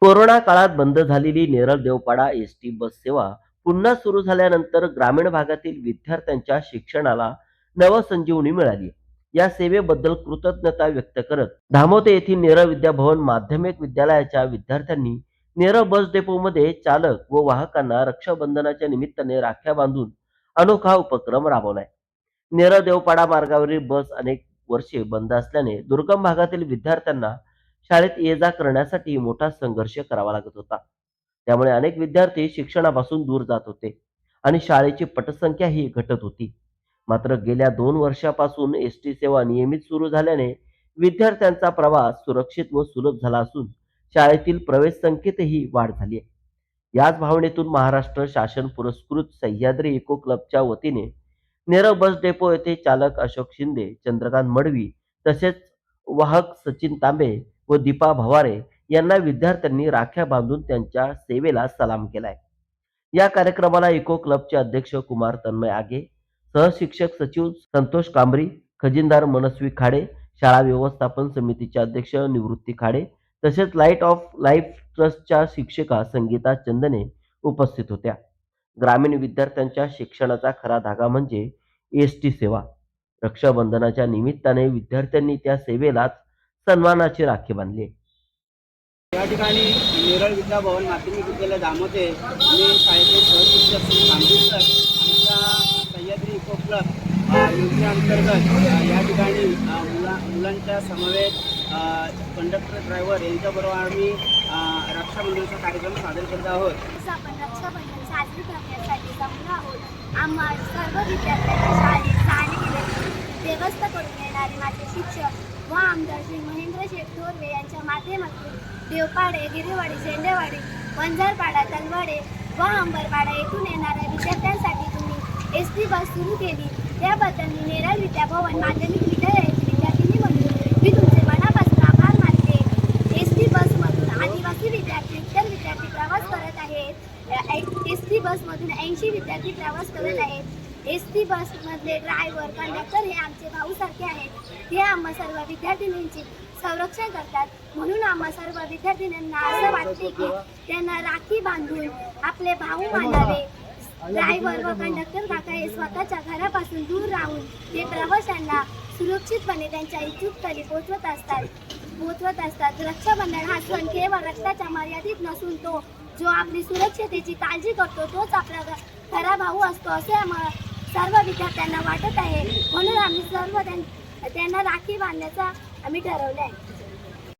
Corona काळात बंद झालेली नेरळ देवपाडा एसटी बस सेवा पुन्हा सुरू झाल्यानंतर ग्रामीण भागातील विद्यार्थ्यांच्या शिक्षणाला नवसंजीवनी मिळाली. या सेवेबद्दल कृतज्ञता व्यक्त करत धामोते येथील नेरळ विद्याभवन माध्यमिक विद्यालयाच्या विद्यार्थ्यांनी नेरळ बस डेपोमध्ये चालक व वाहकांना रक्षाबंधनाच्या निमित्ताने राख्या बांधून अनोखा उपक्रम राबवलाय. नेरळ देवपाडा मार्गावरील बस अनेक वर्षे बंद असल्याने दुर्गम भागातील विद्यार्थ्यांना शाळेत ये जा करण्यासाठी मोठा संघर्ष करावा लागत होता. त्यामुळे अनेक विद्यार्थी शिक्षणापासून दूर जात होते आणि शाळेची पटसंख्याही घटत होती. मात्र गेल्या 2 वर्षापासून एसटी सेवा नियमित सुरू झाल्याने विद्यार्थ्यांचा प्रवास सुरक्षित व सुलभ झाला असून शाळेतील प्रवेश संख्येतही वाढ झाली आहे. याच भावनेतून महाराष्ट्र शासन पुरस्कृत सह्याद्री इको क्लबच्या वतीने नेरळ बस डेपो येथे चालक अशोक शिंदे, चंद्रकांत मडवी तसेच वाहक सचिन तांबे व दीपा भवारे यांना विद्यार्थ्यांनी राख्या बांधून त्यांच्या सेवेला सलाम केलाय. या कार्यक्रमाला इको क्लबचे अध्यक्ष कुमार तन्मय आगे, सहशिक्षक सचिव संतोष कांबरी, खजिनदार मनस्वी खाडे, शाळा व्यवस्थापन समितीचे अध्यक्ष निवृत्ती खाडे तसेच लाईट ऑफ लाईफ ट्रस्टच्या शिक्षिका संगीता चंदने उपस्थित होत्या. ग्रामीण विद्यार्थ्यांच्या शिक्षणाचा खरा धागा म्हणजे एसटी सेवा. रक्षाबंधनाच्या निमित्ताने विद्यार्थ्यांनी त्या सेवेलाच सन्मानाची राखी बांधली. या ठिकाणी नेरळ विद्याभवन माध्यमिक विद्यालय धामोते आणि शाळेचे सहशिक्षक श्री आमच्या सह्याद्री इको क्लब योजनेअंतर्गत या ठिकाणी मुलांच्या समवेत कंडक्टर ड्रायव्हर यांच्याबरोबर आम्ही रक्षाबंधनाचा कार्यक्रम सादर करत आहोत. आपण रक्षाबंधन साजरी करण्यासाठी जमलो आहोत. आम्हा सर्व विद्यार्थ्यांना शाळेत जाणे व्यवस्था करून येणारे माझे शिक्षक व आमदार श्री महेंद्र शेठ थोरवे यांच्या माध्यमातून देवपाडे, गिरेवाडी, झेंडेवाडी, वंजारपाडा, तलवाडे व अंबरपाडा येथून येणाऱ्या विद्यार्थ्यांसाठी तुम्ही एसटी बस सुरू केली त्याबद्दल मी नेरळ विद्याभवन माध्यमिक विद्यालयाची विद्यार्थिनी म्हणून मी तुमचे मनापासून आभार मानते. एसटी बसमधून आदिवासी विद्यार्थी इतर विद्यार्थी प्रवास करत आहेत. एसटी बसमधून 80 विद्यार्थी प्रवास करत आहेत. एसटी बसमधले ड्रायव्हर, कंडक्टर हे आमचे भाऊसारखे आहेत. ते आम्हा सर्व विद्यार्थिनींचे संरक्षण करतात. म्हणून आम्हा सर्व विद्यार्थिनींना असं वाटते की त्यांना राखी बांधून आपले भाऊ मानावे. ड्रायव्हर व कंडक्टर काका हे स्वतःच्या घरापासून दूर राहून ते प्रवाशांना सुरक्षितपणे त्यांच्या इच्छुकस्थळी पोहोचवत असतात. रक्षाबंधन हा सण केवळ रक्ताच्या मर्यादित नसून तो जो आपली सुरक्षतेची काळजी करतो तोच आपला खरा भाऊ असतो असे आम्हाला सर्व विद्यार्थ्यांना वाटत आहे. म्हणून आम्ही सर्व त्यांना राखी बांधण्याचा आम्ही ठरवले आहे.